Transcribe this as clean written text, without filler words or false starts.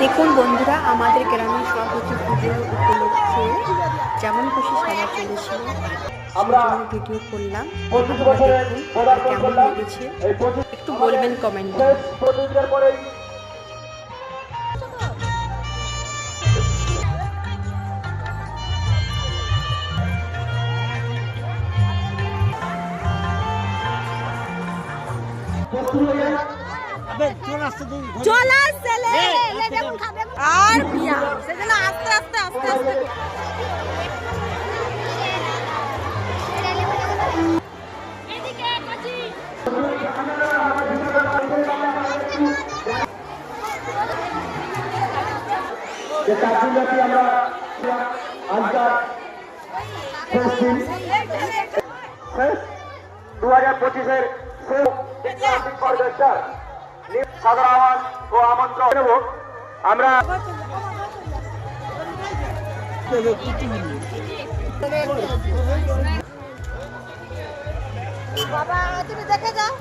দেখুন বন্ধুরা, আমাদের গ্রামের সরস্বতী পুজো উপলক্ষে যেমন খুশি সাজা চলেছিল, আমরা ভিডিও করলাম। 25 বছরের কেমন লেগেছে একটু বলবেন কমেন্টে। আর বিয়া সেজন্য আস্তে আস্তে আস্তে আস্তে আমরা 2025-এর সাধারণ ও আমন্ত্রণ নেব আমরা। বাবা তুমি দেখে যাও।